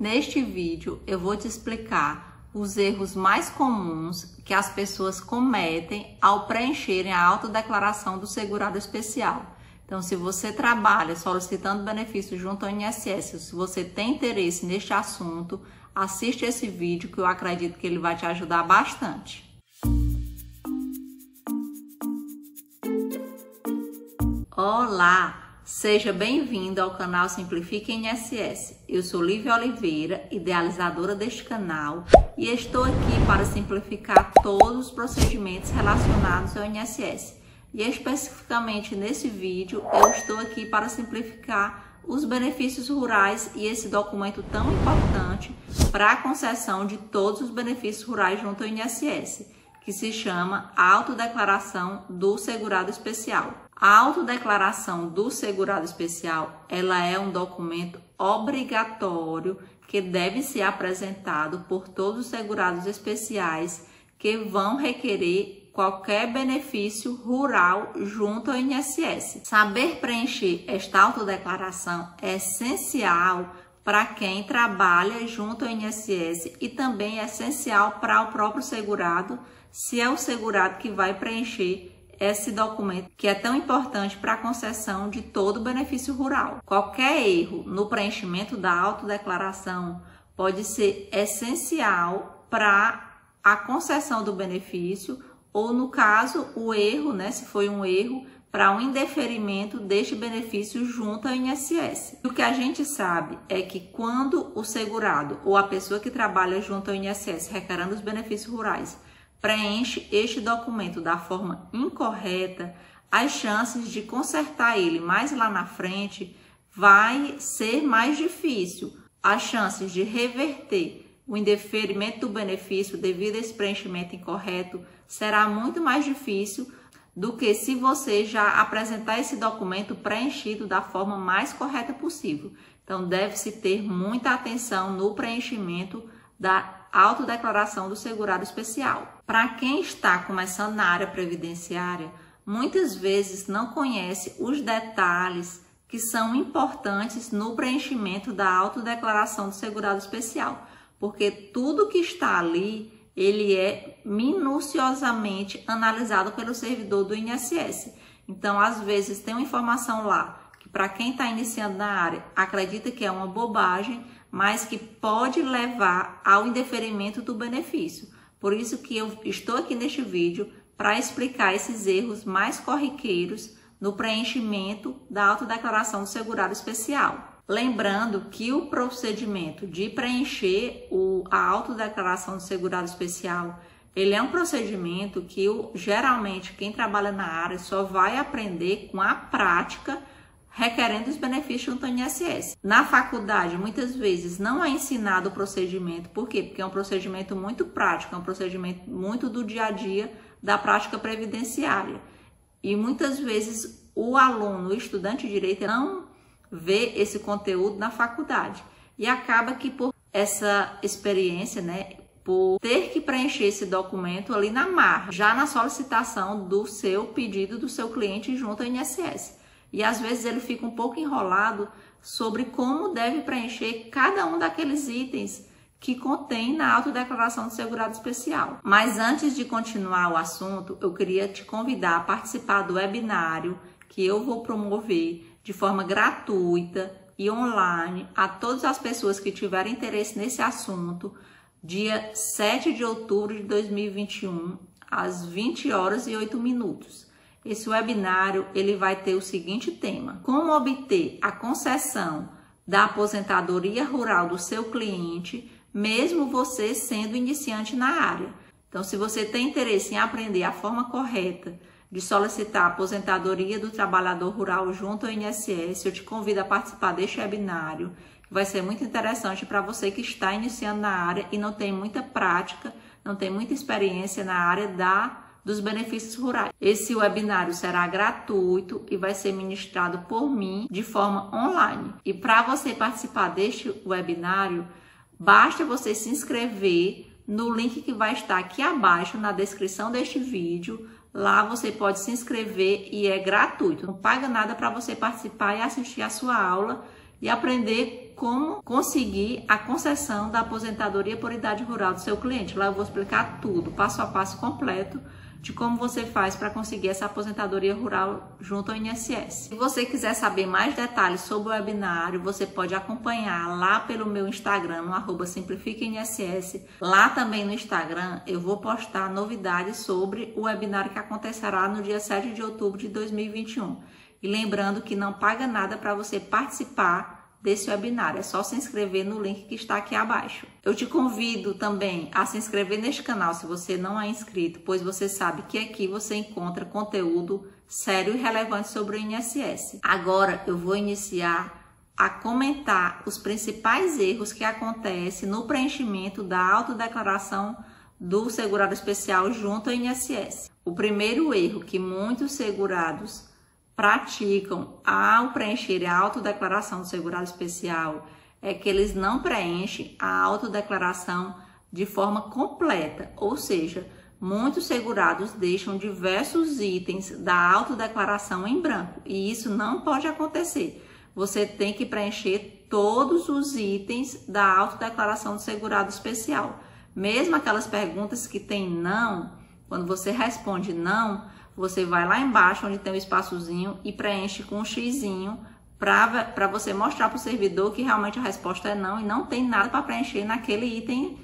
Neste vídeo eu vou te explicar os erros mais comuns que as pessoas cometem ao preencherem a autodeclaração do segurado especial. Então, se você trabalha solicitando benefício junto ao INSS, se você tem interesse neste assunto, assiste esse vídeo que eu acredito que ele vai te ajudar bastante. Olá! Seja bem-vindo ao canal Simplifica INSS. Eu sou Lívia Oliveira, idealizadora deste canal, e estou aqui para simplificar todos os procedimentos relacionados ao INSS. E especificamente nesse vídeo, eu estou aqui para simplificar os benefícios rurais e esse documento tão importante para a concessão de todos os benefícios rurais junto ao INSS, que se chama Autodeclaração do Segurado Especial. A autodeclaração do segurado especial, ela é um documento obrigatório que deve ser apresentado por todos os segurados especiais que vão requerer qualquer benefício rural junto ao INSS. Saber preencher esta autodeclaração é essencial para quem trabalha junto ao INSS e também é essencial para o próprio segurado, se é o segurado que vai preencher esse documento que é tão importante para a concessão de todo o benefício rural. Qualquer erro no preenchimento da autodeclaração pode ser essencial para a concessão do benefício ou, no caso, o erro, se foi um erro, para um indeferimento deste benefício junto ao INSS. O que a gente sabe é que quando o segurado ou a pessoa que trabalha junto ao INSS requerendo os benefícios rurais preenche este documento da forma incorreta, as chances de consertar ele mais lá na frente vai ser mais difícil. As chances de reverter o indeferimento do benefício devido a esse preenchimento incorreto será muito mais difícil do que se você já apresentar esse documento preenchido da forma mais correta possível. Então, deve-se ter muita atenção no preenchimento da autodeclaração do segurado especial. Para quem está começando na área previdenciária, muitas vezes não conhece os detalhes que são importantes no preenchimento da autodeclaração do segurado especial, porque tudo que está ali, ele é minuciosamente analisado pelo servidor do INSS. Então, às vezes, tem uma informação lá que, para quem está iniciando na área, acredita que é uma bobagem, mas que pode levar ao indeferimento do benefício. Por isso que eu estou aqui neste vídeo para explicar esses erros mais corriqueiros no preenchimento da autodeclaração do segurado especial. Lembrando que o procedimento de preencher a autodeclaração do segurado especial, ele é um procedimento que geralmente quem trabalha na área só vai aprender com a prática requerendo os benefícios junto ao INSS. Na faculdade, muitas vezes, não é ensinado o procedimento. Por quê? Porque é um procedimento muito prático, é um procedimento muito do dia a dia da prática previdenciária. E muitas vezes o aluno, o estudante de direito, não vê esse conteúdo na faculdade. E acaba que por essa experiência, por ter que preencher esse documento ali na marra, já na solicitação do seu pedido do seu cliente junto ao INSS. E às vezes ele fica um pouco enrolado sobre como deve preencher cada um daqueles itens que contém na autodeclaração do segurado especial. Mas antes de continuar o assunto, eu queria te convidar a participar do webinário que eu vou promover de forma gratuita e online a todas as pessoas que tiverem interesse nesse assunto, dia 7 de outubro de 2021, às 20h08. Esse webinário ele vai ter o seguinte tema: como obter a concessão da aposentadoria rural do seu cliente, mesmo você sendo iniciante na área. Então, se você tem interesse em aprender a forma correta de solicitar a aposentadoria do trabalhador rural junto ao INSS, eu te convido a participar deste webinário, que vai ser muito interessante para você que está iniciando na área e não tem muita prática, não tem muita experiência na área dos benefícios rurais. Esse webinário será gratuito e vai ser ministrado por mim de forma online. E para você participar deste webinário, basta você se inscrever no link que vai estar aqui abaixo na descrição deste vídeo. Lá você pode se inscrever e é gratuito. Não paga nada para você participar e assistir a sua aula e aprender como conseguir a concessão da aposentadoria por idade rural do seu cliente. Lá eu vou explicar tudo, passo a passo completo, de como você faz para conseguir essa aposentadoria rural junto ao INSS. Se você quiser saber mais detalhes sobre o webinário, você pode acompanhar lá pelo meu Instagram, no @simplificainss. Lá também no Instagram eu vou postar novidades sobre o webinário que acontecerá no dia 7 de outubro de 2021. E lembrando que não paga nada para você participar desse webinário, é só se inscrever no link que está aqui abaixo. Eu te convido também a se inscrever neste canal se você não é inscrito, pois você sabe que aqui você encontra conteúdo sério e relevante sobre o INSS. Agora eu vou iniciar a comentar os principais erros que acontecem no preenchimento da autodeclaração do segurado especial junto ao INSS. O primeiro erro que muitos segurados praticam ao preencher a autodeclaração do segurado especial é que eles não preenchem a autodeclaração de forma completa, ou seja, muitos segurados deixam diversos itens da autodeclaração em branco e isso não pode acontecer. Você tem que preencher todos os itens da autodeclaração do segurado especial. Mesmo aquelas perguntas que tem não, quando você responde não, você vai lá embaixo onde tem o espaçozinho e preenche com um xizinho para você mostrar para o servidor que realmente a resposta é não e não tem nada para preencher naquele item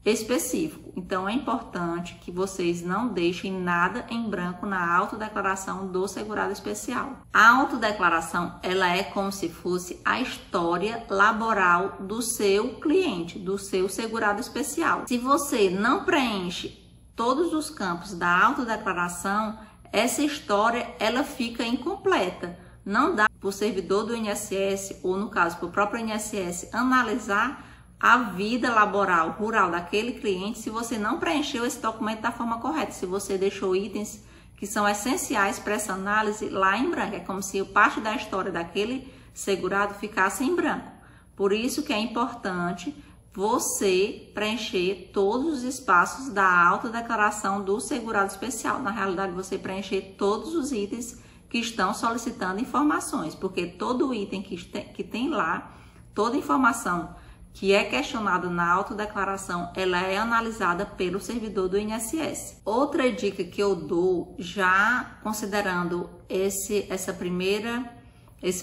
específico. Então é importante que vocês não deixem nada em branco na autodeclaração do segurado especial. A autodeclaração, ela é como se fosse a história laboral do seu cliente, do seu segurado especial. Se você não preenche todos os campos da autodeclaração, essa história ela fica incompleta. Não dá para o servidor do INSS, ou no caso para o próprio INSS, analisar a vida laboral rural daquele cliente se você não preencheu esse documento da forma correta, se você deixou itens que são essenciais para essa análise lá em branco. É como se parte da história daquele segurado ficasse em branco. Por isso que é importante você preencher todos os espaços da autodeclaração do segurado especial. Na realidade, você preencher todos os itens que estão solicitando informações, porque todo item que tem lá, toda informação que é questionada na autodeclaração, ela é analisada pelo servidor do INSS. Outra dica que eu dou, já considerando esse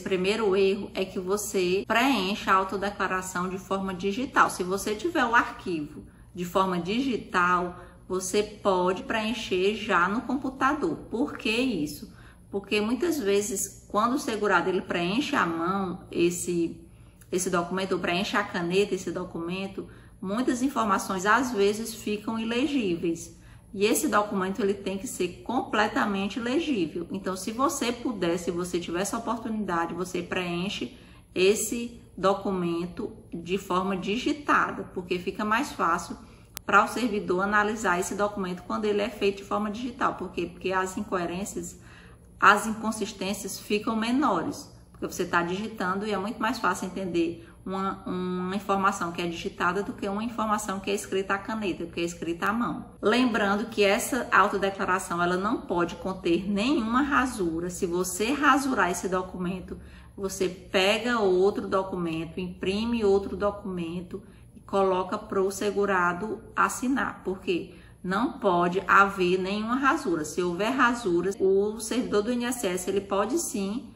primeiro erro, é que você preencha a autodeclaração de forma digital. Se você tiver o arquivo de forma digital, você pode preencher já no computador. Por que isso? Porque muitas vezes, quando o segurado ele preenche à mão esse documento, ou preenche a caneta esse documento, muitas informações às vezes ficam ilegíveis. E esse documento ele tem que ser completamente legível. Então, se você puder, se você tiver essa oportunidade, você preenche esse documento de forma digitada, porque fica mais fácil para o servidor analisar esse documento quando ele é feito de forma digital. Por quê? Porque as incoerências, as inconsistências ficam menores, porque você está digitando e é muito mais fácil entender uma informação que é digitada do que uma informação que é escrita à caneta, que é escrita à mão. Lembrando que essa autodeclaração ela não pode conter nenhuma rasura. Se você rasurar esse documento, você pega outro documento, imprime outro documento e coloca para o segurado assinar, porque não pode haver nenhuma rasura. Se houver rasuras, o servidor do INSS ele pode sim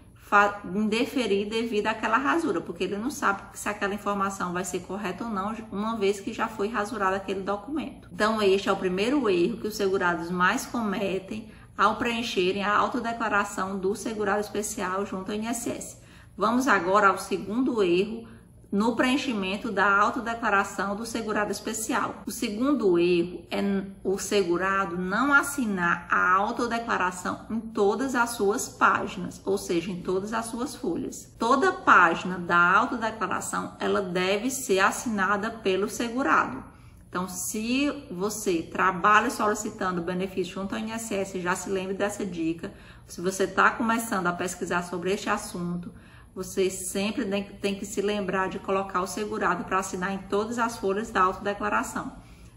indeferir devido àquela rasura, porque ele não sabe se aquela informação vai ser correta ou não, uma vez que já foi rasurado aquele documento. Então, este é o primeiro erro que os segurados mais cometem ao preencherem a autodeclaração do segurado especial junto ao INSS. Vamos agora ao segundo erro no preenchimento da autodeclaração do segurado especial. O segundo erro é o segurado não assinar a autodeclaração em todas as suas páginas, ou seja, em todas as suas folhas. Toda página da autodeclaração, ela deve ser assinada pelo segurado. Então, se você trabalha solicitando benefício junto ao INSS, já se lembre dessa dica. Se você está começando a pesquisar sobre este assunto, você sempre tem que se lembrar de colocar o segurado para assinar em todas as folhas da autodeclaração.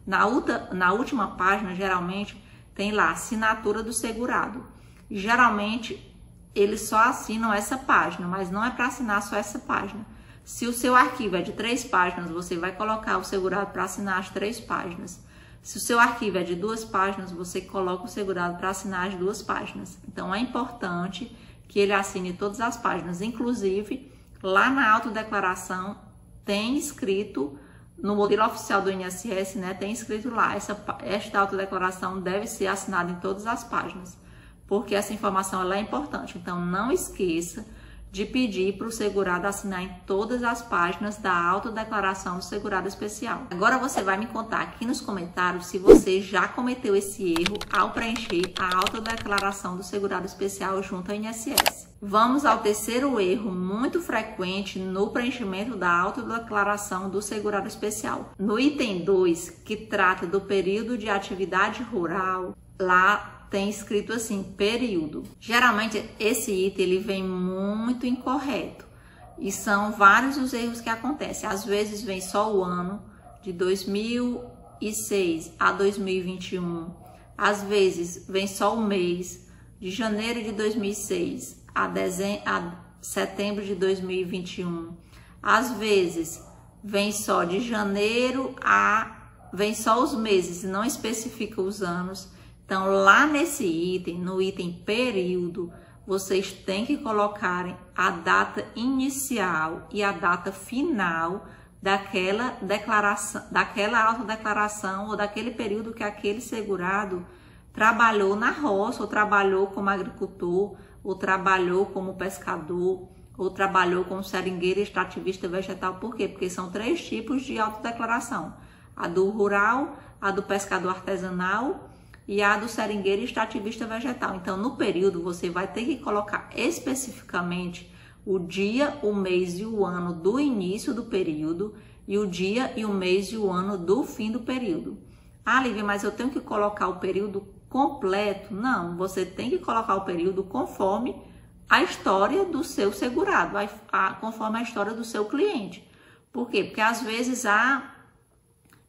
Na última página, geralmente, tem lá a assinatura do segurado. Geralmente, eles só assinam essa página, mas não é para assinar só essa página. Se o seu arquivo é de 3 páginas, você vai colocar o segurado para assinar as 3 páginas. Se o seu arquivo é de 2 páginas, você coloca o segurado para assinar as 2 páginas. Então, é importante que ele assine todas as páginas. Inclusive, lá na autodeclaração tem escrito, no modelo oficial do INSS, né, tem escrito lá, esta autodeclaração deve ser assinada em todas as páginas, porque essa informação ela é importante. Então, não esqueça de pedir para o segurado assinar em todas as páginas da autodeclaração do segurado especial. Agora você vai me contar aqui nos comentários se você já cometeu esse erro ao preencher a autodeclaração do segurado especial junto ao INSS. Vamos ao terceiro erro muito frequente no preenchimento da autodeclaração do segurado especial. No item 2, que trata do período de atividade rural, lá tem escrito assim, período. Geralmente esse item ele vem muito incorreto e são vários os erros que acontecem. Às vezes vem só o ano de 2006 a 2021. Às vezes vem só o mês de janeiro de 2006 a setembro de 2021. Às vezes vem só de janeiro vem só os meses e não especifica os anos. Então, lá nesse item, no item período, vocês têm que colocarem a data inicial e a data final daquela declaração, daquela autodeclaração ou daquele período que aquele segurado trabalhou na roça, ou trabalhou como agricultor, ou trabalhou como pescador, ou trabalhou como seringueiro extrativista vegetal. Por quê? Porque são 3 tipos de autodeclaração: a do rural, a do pescador artesanal e a do seringueiro extrativista vegetal. Então, no período, você vai ter que colocar especificamente o dia, o mês e o ano do início do período e o dia e o mês e o ano do fim do período. Ah, Lívia, mas eu tenho que colocar o período completo? Não, você tem que colocar o período conforme a história do seu segurado, conforme a história do seu cliente. Por quê? Porque às vezes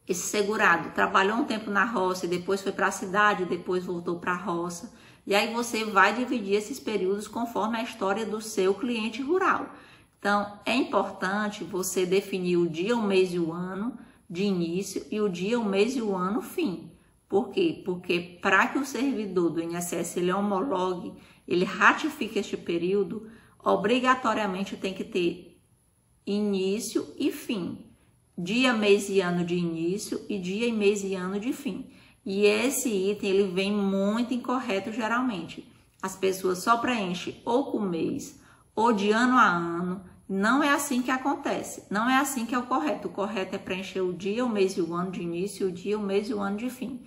esse segurado trabalhou um tempo na roça e depois foi para a cidade, depois voltou para a roça. E aí você vai dividir esses períodos conforme a história do seu cliente rural. Então, é importante você definir o dia, o mês e o ano de início e o dia, o mês e o ano fim. Por quê? Porque para que o servidor do INSS ele homologue, ele ratifique este período, obrigatoriamente tem que ter início e fim. Dia, mês e ano de início e dia, mês e ano de fim. E esse item ele vem muito incorreto geralmente. As pessoas só preenchem ou com mês ou de ano a ano. Não é assim que acontece. Não é assim que é o correto. O correto é preencher o dia, o mês e o ano de início, o dia, o mês e o ano de fim.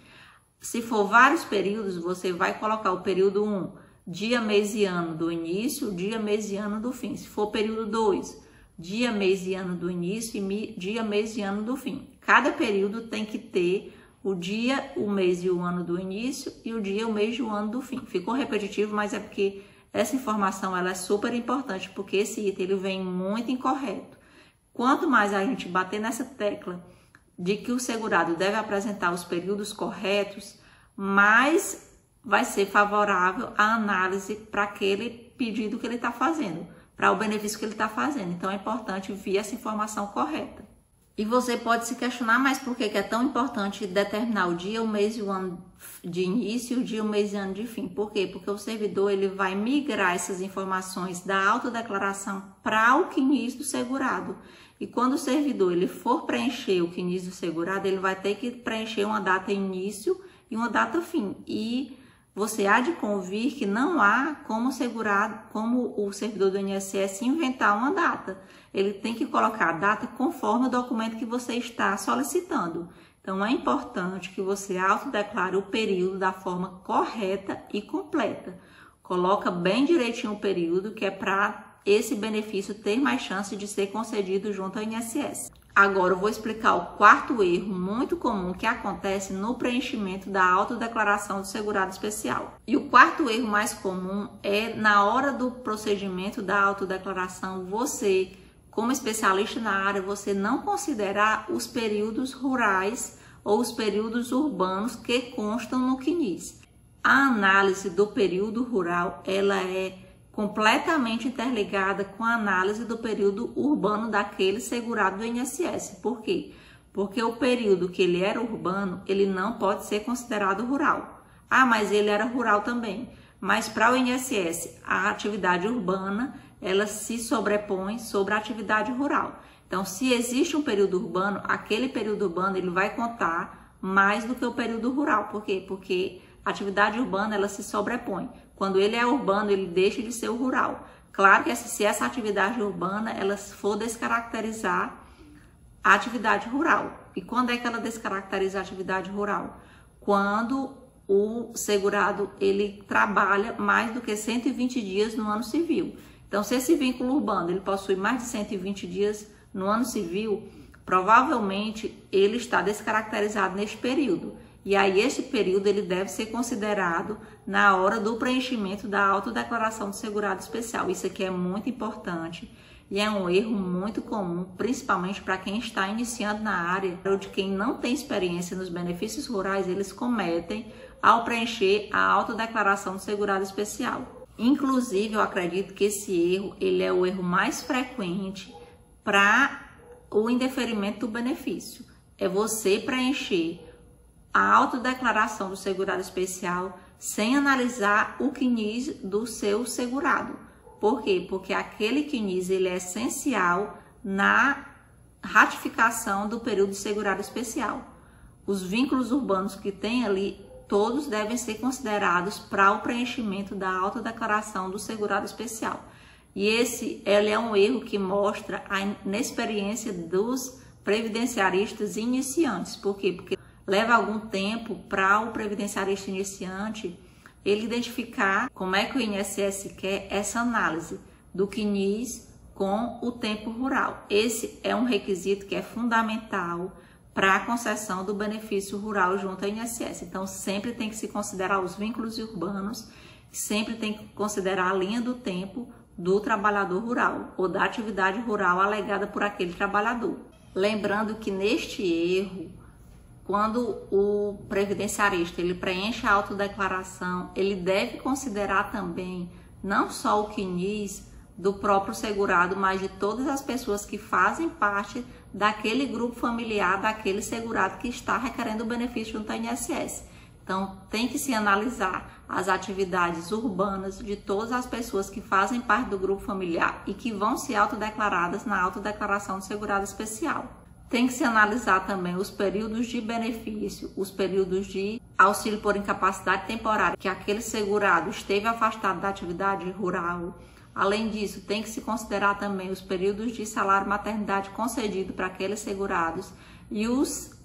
Se for vários períodos, você vai colocar o período 1, dia, mês e ano do início, dia, mês e ano do fim. Se for período 2, dia, mês e ano do início e dia, mês e ano do fim. Cada período tem que ter o dia, o mês e o ano do início e o dia, o mês e o ano do fim. Ficou repetitivo, mas é porque essa informação ela é super importante, porque esse item ele vem muito incorreto. Quanto mais a gente bater nessa tecla de que o segurado deve apresentar os períodos corretos, mais vai ser favorável a análise para aquele pedido que ele está fazendo, para o benefício que ele está fazendo. Então, é importante vir essa informação correta. E você pode se questionar, mas por que é tão importante determinar o dia, o mês e o ano de início, o dia, o mês e o ano de fim? Por quê? Porque o servidor ele vai migrar essas informações da autodeclaração para o CNIS do segurado. E quando o servidor ele for preencher o CNIS do segurado, ele vai ter que preencher uma data início e uma data fim. E você há de convir que não há como o servidor do INSS inventar uma data. Ele tem que colocar a data conforme o documento que você está solicitando. Então, é importante que você autodeclare o período da forma correta e completa. Coloca bem direitinho o período, que é para esse benefício ter mais chance de ser concedido junto ao INSS. Agora, eu vou explicar o quarto erro muito comum que acontece no preenchimento da autodeclaração do segurado especial. E o quarto erro mais comum é na hora do procedimento da autodeclaração, você, como especialista na área, você não considerar os períodos rurais ou os períodos urbanos que constam no CNIS. A análise do período rural, ela é completamente interligada com a análise do período urbano daquele segurado do INSS. Por quê? Porque o período que ele era urbano, ele não pode ser considerado rural. Ah, mas ele era rural também. Mas para o INSS, a atividade urbana, ela se sobrepõe sobre a atividade rural. Então, se existe um período urbano, aquele período urbano ele vai contar mais do que o período rural. Por quê? Porque a atividade urbana ela se sobrepõe. Quando ele é urbano, ele deixa de ser o rural. Claro que se essa atividade urbana ela for descaracterizar a atividade rural. E quando é que ela descaracteriza a atividade rural? Quando o segurado ele trabalha mais do que 120 dias no ano civil. Então, se esse vínculo urbano ele possui mais de 120 dias no ano civil, provavelmente ele está descaracterizado neste período. E aí, este período ele deve ser considerado na hora do preenchimento da autodeclaração do segurado especial. Isso aqui é muito importante e é um erro muito comum, principalmente para quem está iniciando na área, ou de quem não tem experiência nos benefícios rurais, eles cometem ao preencher a autodeclaração do segurado especial. Inclusive, eu acredito que esse erro ele é o erro mais frequente para o indeferimento do benefício. É você preencher a autodeclaração do segurado especial sem analisar o CNIS do seu segurado. Por quê? Porque aquele CNIS ele é essencial na ratificação do período de segurado especial. Os vínculos urbanos que tem ali, todos devem ser considerados para o preenchimento da autodeclaração do segurado especial. E ele é um erro que mostra a inexperiência dos previdenciaristas iniciantes. Por quê? Porque leva algum tempo para o previdenciarista iniciante ele identificar como é que o INSS quer essa análise do CNIS com o tempo rural. Esse é um requisito que é fundamental para a concessão do benefício rural junto ao INSS. Então, sempre tem que se considerar os vínculos urbanos, sempre tem que considerar a linha do tempo do trabalhador rural ou da atividade rural alegada por aquele trabalhador. Lembrando que neste erro, quando o previdenciarista ele preenche a autodeclaração, ele deve considerar também não só o CNIS do próprio segurado, mas de todas as pessoas que fazem parte daquele grupo familiar, daquele segurado que está requerendo o benefício junto ao INSS. Então, tem que se analisar as atividades urbanas de todas as pessoas que fazem parte do grupo familiar e que vão ser autodeclaradas na autodeclaração do segurado especial. Tem que se analisar também os períodos de benefício, os períodos de auxílio por incapacidade temporária, que aquele segurado esteve afastado da atividade rural. Além disso, tem que se considerar também os períodos de salário maternidade concedido para aqueles segurados e os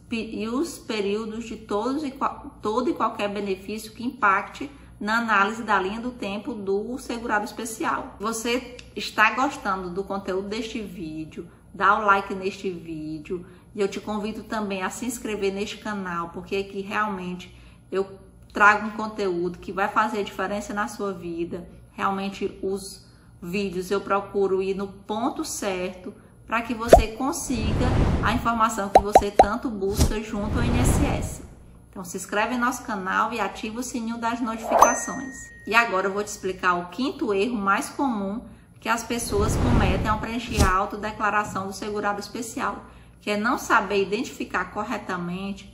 períodos de todo e qualquer benefício que impacte na análise da linha do tempo do segurado especial. Você está gostando do conteúdo deste vídeo? Dá o like neste vídeo e eu te convido também a se inscrever neste canal, porque aqui realmente eu trago um conteúdo que vai fazer diferença na sua vida. Realmente os vídeos eu procuro ir no ponto certo para que você consiga a informação que você tanto busca junto ao INSS. Então se inscreve no nosso canal e ativa o sininho das notificações. E agora eu vou te explicar o quinto erro mais comum que as pessoas cometem ao preencher a autodeclaração do segurado especial, que é não saber identificar corretamente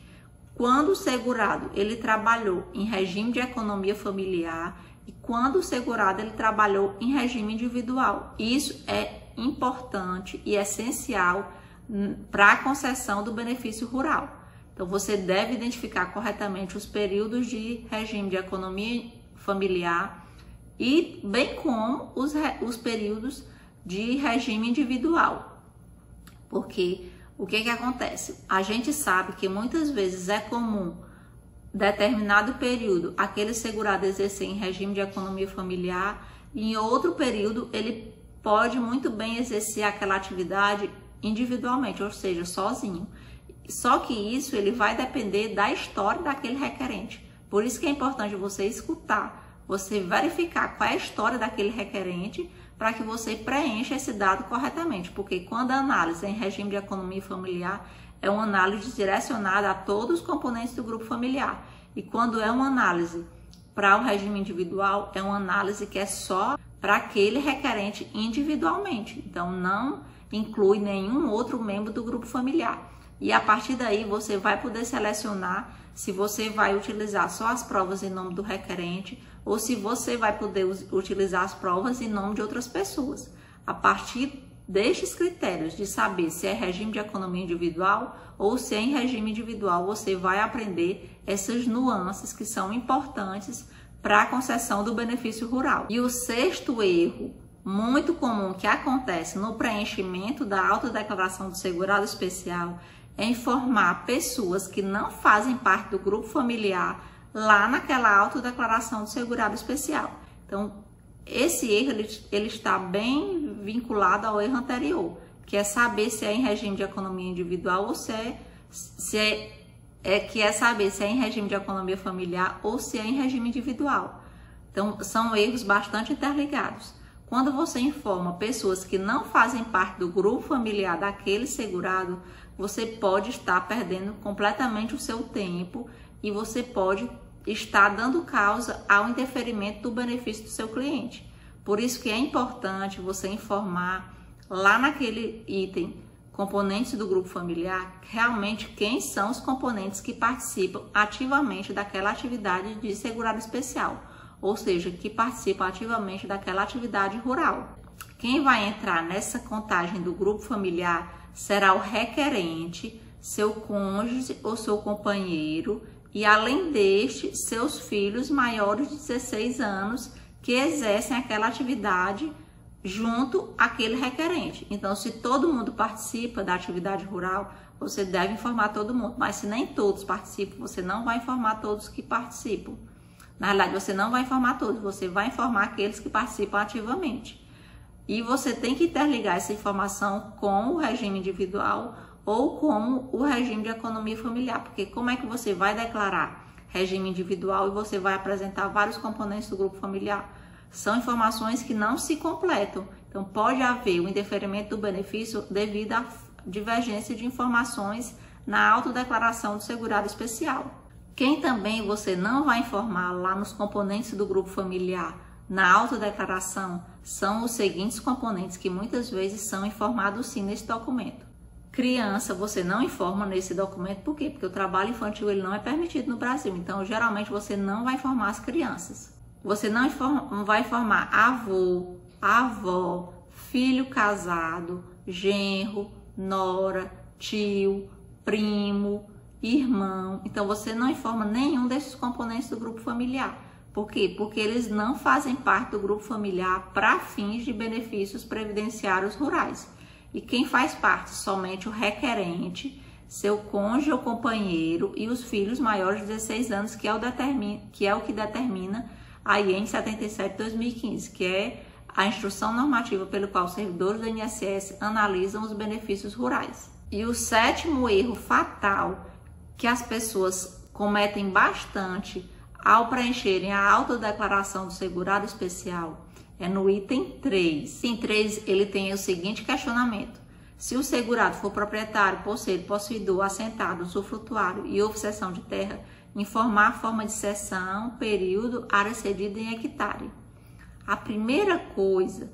quando o segurado ele trabalhou em regime de economia familiar e quando o segurado ele trabalhou em regime individual. Isso é importante e essencial para a concessão do benefício rural. Então você deve identificar corretamente os períodos de regime de economia familiar e bem como os períodos de regime individual. Porque o que acontece? A gente sabe que muitas vezes é comum determinado período aquele segurado exercer em regime de economia familiar e em outro período ele pode muito bem exercer aquela atividade individualmente, ou seja, sozinho. Só que isso ele vai depender da história daquele requerente. Por isso que é importante você escutar, você verificar qual é a história daquele requerente para que você preencha esse dado corretamente, porque quando a análise é em regime de economia familiar, é uma análise direcionada a todos os componentes do grupo familiar. E quando é uma análise para o regime individual, é uma análise que é só para aquele requerente individualmente. Então, não inclui nenhum outro membro do grupo familiar. E a partir daí, você vai poder selecionar se você vai utilizar só as provas em nome do requerente ou se você vai poder utilizar as provas em nome de outras pessoas. A partir destes critérios de saber se é regime de economia individual ou se é em regime individual, você vai aprender essas nuances que são importantes para a concessão do benefício rural. E o sexto erro muito comum que acontece no preenchimento da autodeclaração do segurado especial é informar pessoas que não fazem parte do grupo familiar lá naquela autodeclaração do segurado especial. Então, esse erro ele está bem vinculado ao erro anterior, que é saber se é em regime de economia individual ou saber se é em regime de economia familiar ou se é em regime individual. Então, são erros bastante interligados. Quando você informa pessoas que não fazem parte do grupo familiar daquele segurado, você pode estar perdendo completamente o seu tempo e você pode estar dando causa ao indeferimento do benefício do seu cliente. Por isso que é importante você informar lá naquele item componentes do grupo familiar, realmente quem são os componentes que participam ativamente daquela atividade de segurado especial, ou seja, que participam ativamente daquela atividade rural. Quem vai entrar nessa contagem do grupo familiar será o requerente, seu cônjuge ou seu companheiro e, além deste, seus filhos maiores de 16 anos que exercem aquela atividade junto àquele requerente. Então, se todo mundo participa da atividade rural, você deve informar todo mundo. Mas se nem todos participam, você não vai informar todos que participam. Na verdade, você não vai informar todos, você vai informar aqueles que participam ativamente. E você tem que interligar essa informação com o regime individual ou com o regime de economia familiar. Porque como é que você vai declarar regime individual e você vai apresentar vários componentes do grupo familiar? São informações que não se completam. Então, pode haver o indeferimento do benefício devido à divergência de informações na autodeclaração do segurado especial. Quem também você não vai informar lá nos componentes do grupo familiar, na autodeclaração, são os seguintes componentes que muitas vezes são informados sim nesse documento. Criança, você não informa nesse documento, por quê? Porque o trabalho infantil ele não é permitido no Brasil, então geralmente você não vai informar as crianças. Você não vai informar avô, avó, filho casado, genro, nora, tio, primo, irmão. Então, você não informa nenhum desses componentes do grupo familiar. Por quê? Porque eles não fazem parte do grupo familiar para fins de benefícios previdenciários rurais. E quem faz parte? Somente o requerente, seu cônjuge ou companheiro e os filhos maiores de 16 anos, que é o que determina a IN 77/2015, que é a instrução normativa pelo qual os servidores do INSS analisam os benefícios rurais. E o sétimo erro fatal que as pessoas cometem bastante ao preencherem a autodeclaração do segurado especial é no item 3. Item 3, ele tem o seguinte questionamento: se o segurado for proprietário, posseiro, possuidor, assentado, usufrutuário e houve cessão de terra, informar a forma de cessão, período, área cedida em hectare. A primeira coisa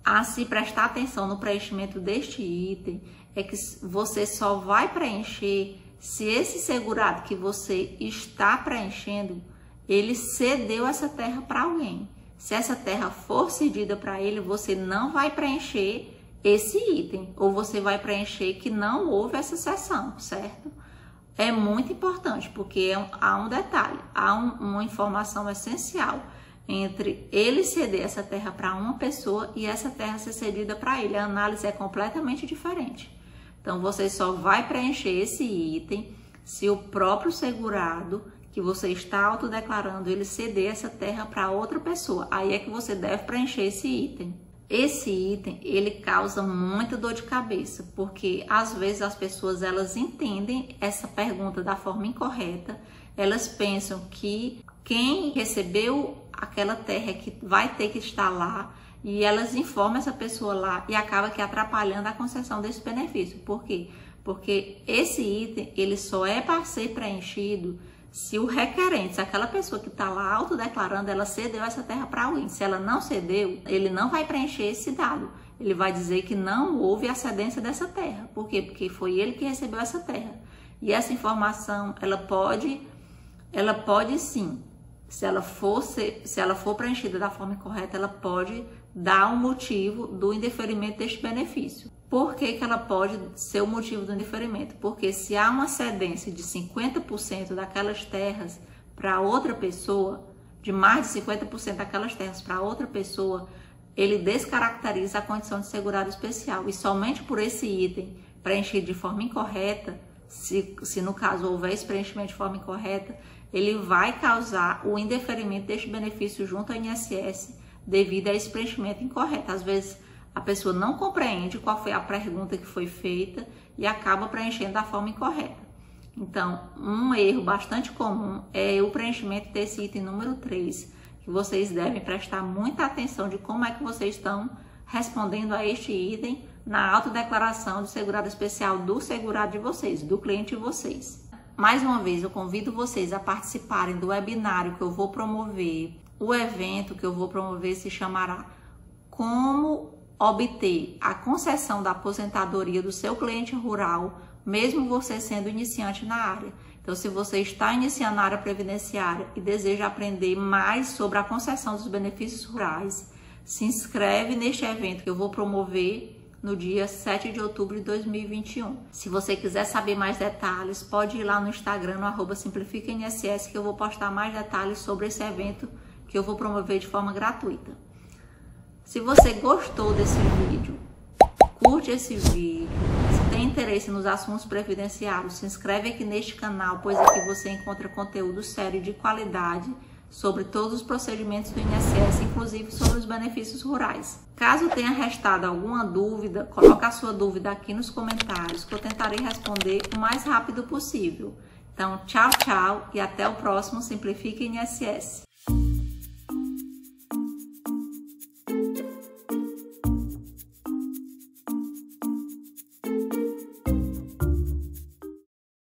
a se prestar atenção no preenchimento deste item é que você só vai preencher se esse segurado que você está preenchendo, ele cedeu essa terra para alguém. Se essa terra for cedida para ele, você não vai preencher esse item, ou você vai preencher que não houve essa cessão, certo? É muito importante, porque há um detalhe, há uma informação essencial entre ele ceder essa terra para uma pessoa e essa terra ser cedida para ele. A análise é completamente diferente. Então, você só vai preencher esse item se o próprio segurado que você está autodeclarando, ele ceder essa terra para outra pessoa. Aí é que você deve preencher esse item. Esse item, ele causa muita dor de cabeça, porque às vezes as pessoas, elas entendem essa pergunta da forma incorreta. Elas pensam que quem recebeu aquela terra que vai ter que estar lá, e elas informam essa pessoa lá e acaba que atrapalhando a concessão desse benefício. Por quê? Porque esse item, ele só é para ser preenchido se o requerente, se aquela pessoa que está lá autodeclarando, ela cedeu essa terra para alguém. Se ela não cedeu, ele não vai preencher esse dado. Ele vai dizer que não houve a cedência dessa terra. Por quê? Porque foi ele que recebeu essa terra. E essa informação, ela pode sim, se ela for preenchida da forma incorreta, ela pode dar um motivo do indeferimento deste benefício. Por que ela pode ser o motivo do indeferimento? Porque se há uma cedência de 50% daquelas terras para outra pessoa, de mais de 50% daquelas terras para outra pessoa, ele descaracteriza a condição de segurado especial. E somente por esse item preenchido de forma incorreta, se no caso houver esse preenchimento de forma incorreta, ele vai causar o indeferimento deste benefício junto ao INSS devido a esse preenchimento incorreto. Às vezes a pessoa não compreende qual foi a pergunta que foi feita e acaba preenchendo da forma incorreta. Então, um erro bastante comum é o preenchimento desse item número 3, que vocês devem prestar muita atenção de como é que vocês estão respondendo a este item na autodeclaração de segurado especial do segurado de vocês, do cliente de vocês. Mais uma vez, eu convido vocês a participarem do webinário que eu vou promover. O evento que eu vou promover se chamará Como Obter a Concessão da Aposentadoria do seu cliente rural, mesmo você sendo iniciante na área. Então, se você está iniciando na área previdenciária e deseja aprender mais sobre a concessão dos benefícios rurais, se inscreve neste evento que eu vou promover no dia 7 de outubro de 2021. Se você quiser saber mais detalhes, pode ir lá no Instagram, no @simplificainss, que eu vou postar mais detalhes sobre esse evento que eu vou promover de forma gratuita. Se você gostou desse vídeo, curte esse vídeo. Se tem interesse nos assuntos previdenciários, se inscreve aqui neste canal, pois aqui você encontra conteúdo sério de qualidade sobre todos os procedimentos do INSS, inclusive sobre os benefícios rurais. Caso tenha restado alguma dúvida, coloque a sua dúvida aqui nos comentários, que eu tentarei responder o mais rápido possível. Então, tchau, tchau e até o próximo Simplifica INSS.